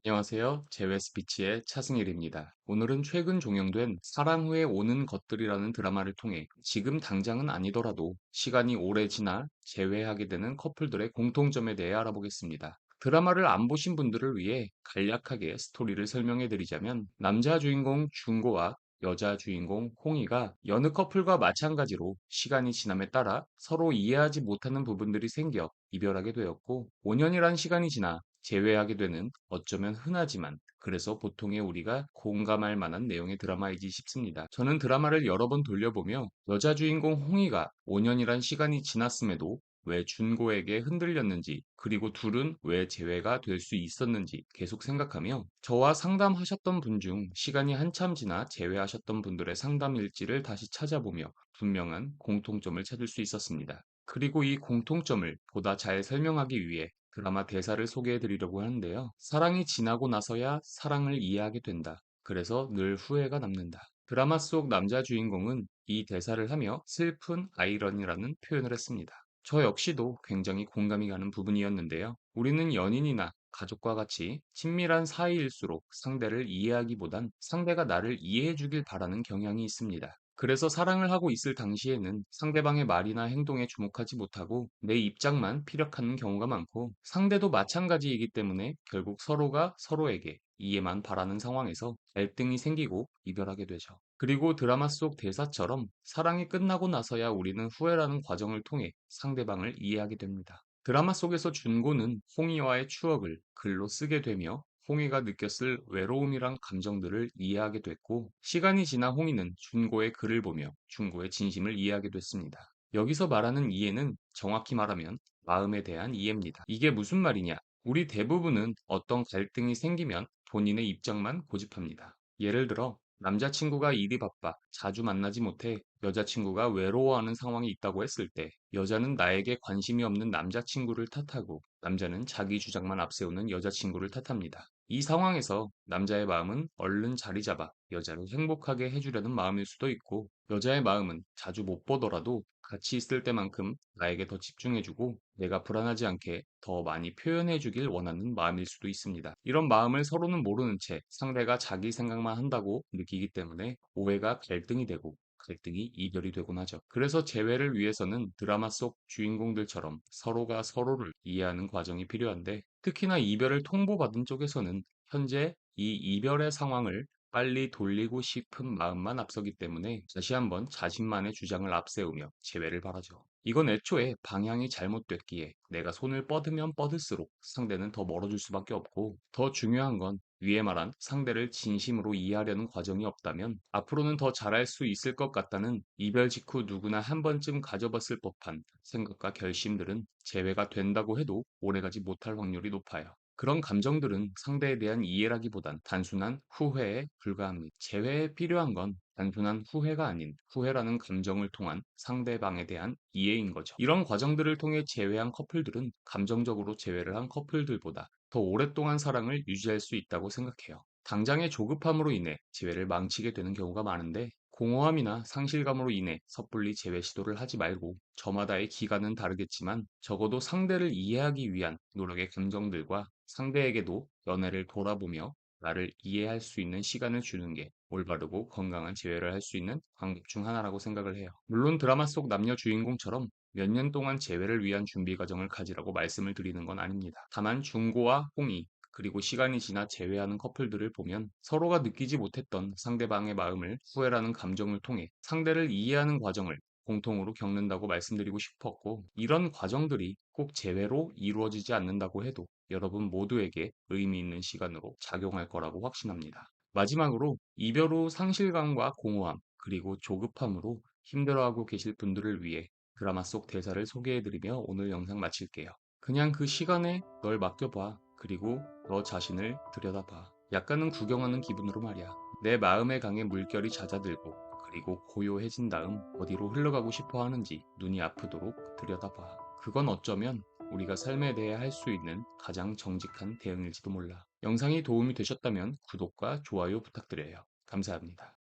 안녕하세요. 제웨스피치의 차승일입니다. 오늘은 최근 종영된 사랑 후에 오는 것들이라는 드라마를 통해 지금 당장은 아니더라도 시간이 오래 지나 재회하게 되는 커플들의 공통점에 대해 알아보겠습니다. 드라마를 안 보신 분들을 위해 간략하게 스토리를 설명해 드리자면 남자 주인공 준고와 여자 주인공 홍이가 여느 커플과 마찬가지로 시간이 지남에 따라 서로 이해하지 못하는 부분들이 생겨 이별하게 되었고 5년이란 시간이 지나 재회하게 되는 어쩌면 흔하지만 그래서 보통의 우리가 공감할 만한 내용의 드라마이지 싶습니다. 저는 드라마를 여러 번 돌려보며 여자 주인공 홍이가 5년이란 시간이 지났음에도 왜 준고에게 흔들렸는지 그리고 둘은 왜 재회가 될 수 있었는지 계속 생각하며 저와 상담하셨던 분 중 시간이 한참 지나 재회하셨던 분들의 상담 일지를 다시 찾아보며 분명한 공통점을 찾을 수 있었습니다. 그리고 이 공통점을 보다 잘 설명하기 위해 드라마 대사를 소개해 드리려고 하는데요. 사랑이 지나고 나서야 사랑을 이해하게 된다. 그래서 늘 후회가 남는다. 드라마 속 남자 주인공은 이 대사를 하며 슬픈 아이러니라는 표현을 했습니다. 저 역시도 굉장히 공감이 가는 부분이었는데요. 우리는 연인이나 가족과 같이 친밀한 사이일수록 상대를 이해하기보단 상대가 나를 이해해 주길 바라는 경향이 있습니다. 그래서 사랑을 하고 있을 당시에는 상대방의 말이나 행동에 주목하지 못하고 내 입장만 피력하는 경우가 많고 상대도 마찬가지이기 때문에 결국 서로가 서로에게 이해만 바라는 상황에서 갈등이 생기고 이별하게 되죠. 그리고 드라마 속 대사처럼 사랑이 끝나고 나서야 우리는 후회라는 과정을 통해 상대방을 이해하게 됩니다. 드라마 속에서 준고는 홍이와의 추억을 글로 쓰게 되며 홍이가 느꼈을 외로움이란 감정들을 이해하게 됐고, 시간이 지나 홍이는 준고의 글을 보며 준고의 진심을 이해하게 됐습니다. 여기서 말하는 이해는 정확히 말하면 마음에 대한 이해입니다. 이게 무슨 말이냐? 우리 대부분은 어떤 갈등이 생기면 본인의 입장만 고집합니다. 예를 들어, 남자친구가 일이 바빠 자주 만나지 못해 여자친구가 외로워하는 상황이 있다고 했을 때, 여자는 나에게 관심이 없는 남자친구를 탓하고, 남자는 자기 주장만 앞세우는 여자친구를 탓합니다. 이 상황에서 남자의 마음은 얼른 자리 잡아 여자를 행복하게 해주려는 마음일 수도 있고, 여자의 마음은 자주 못 보더라도 같이 있을 때만큼 나에게 더 집중해주고 내가 불안하지 않게 더 많이 표현해주길 원하는 마음일 수도 있습니다. 이런 마음을 서로는 모르는 채 상대가 자기 생각만 한다고 느끼기 때문에 오해가 갈등이 되고 갈등이 이별이 되곤 하죠. 그래서 재회를 위해서는 드라마 속 주인공들처럼 서로가 서로를 이해하는 과정이 필요한데 특히나 이별을 통보받은 쪽에서는 현재 이 이별의 상황을 빨리 돌리고 싶은 마음만 앞서기 때문에 다시 한번 자신만의 주장을 앞세우며 재회를 바라죠. 이건 애초에 방향이 잘못됐기에 내가 손을 뻗으면 뻗을수록 상대는 더 멀어질 수밖에 없고 더 중요한 건 위에 말한 상대를 진심으로 이해하려는 과정이 없다면 앞으로는 더 잘할 수 있을 것 같다는 이별 직후 누구나 한 번쯤 가져봤을 법한 생각과 결심들은 재회가 된다고 해도 오래가지 못할 확률이 높아요. 그런 감정들은 상대에 대한 이해라기보단 단순한 후회에 불과합니다. 재회에 필요한 건 단순한 후회가 아닌 후회라는 감정을 통한 상대방에 대한 이해인 거죠. 이런 과정들을 통해 재회한 커플들은 감정적으로 재회를 한 커플들보다 더 오랫동안 사랑을 유지할 수 있다고 생각해요. 당장의 조급함으로 인해 재회를 망치게 되는 경우가 많은데 공허함이나 상실감으로 인해 섣불리 재회 시도를 하지 말고 저마다의 기간은 다르겠지만 적어도 상대를 이해하기 위한 노력의 감정들과 상대에게도 연애를 돌아보며 나를 이해할 수 있는 시간을 주는 게 올바르고 건강한 재회를 할 수 있는 방법 중 하나라고 생각을 해요. 물론 드라마 속 남녀 주인공처럼 몇 년 동안 재회를 위한 준비 과정을 가지라고 말씀을 드리는 건 아닙니다. 다만 중고와 홍이 그리고 시간이 지나 재회하는 커플들을 보면 서로가 느끼지 못했던 상대방의 마음을 후회라는 감정을 통해 상대를 이해하는 과정을 공통으로 겪는다고 말씀드리고 싶었고, 이런 과정들이 꼭 재회로 이루어지지 않는다고 해도 여러분 모두에게 의미 있는 시간으로 작용할 거라고 확신합니다. 마지막으로 이별 후 상실감과 공허함, 그리고 조급함으로 힘들어하고 계실 분들을 위해 드라마 속 대사를 소개해드리며 오늘 영상 마칠게요. 그냥 그 시간에 널 맡겨봐. 그리고 너 자신을 들여다봐. 약간은 구경하는 기분으로 말이야. 내 마음의 강에 물결이 잦아들고 그리고 고요해진 다음 어디로 흘러가고 싶어 하는지 눈이 아프도록 들여다봐. 그건 어쩌면 우리가 삶에 대해 할 수 있는 가장 정직한 대응일지도 몰라. 영상이 도움이 되셨다면 구독과 좋아요 부탁드려요. 감사합니다.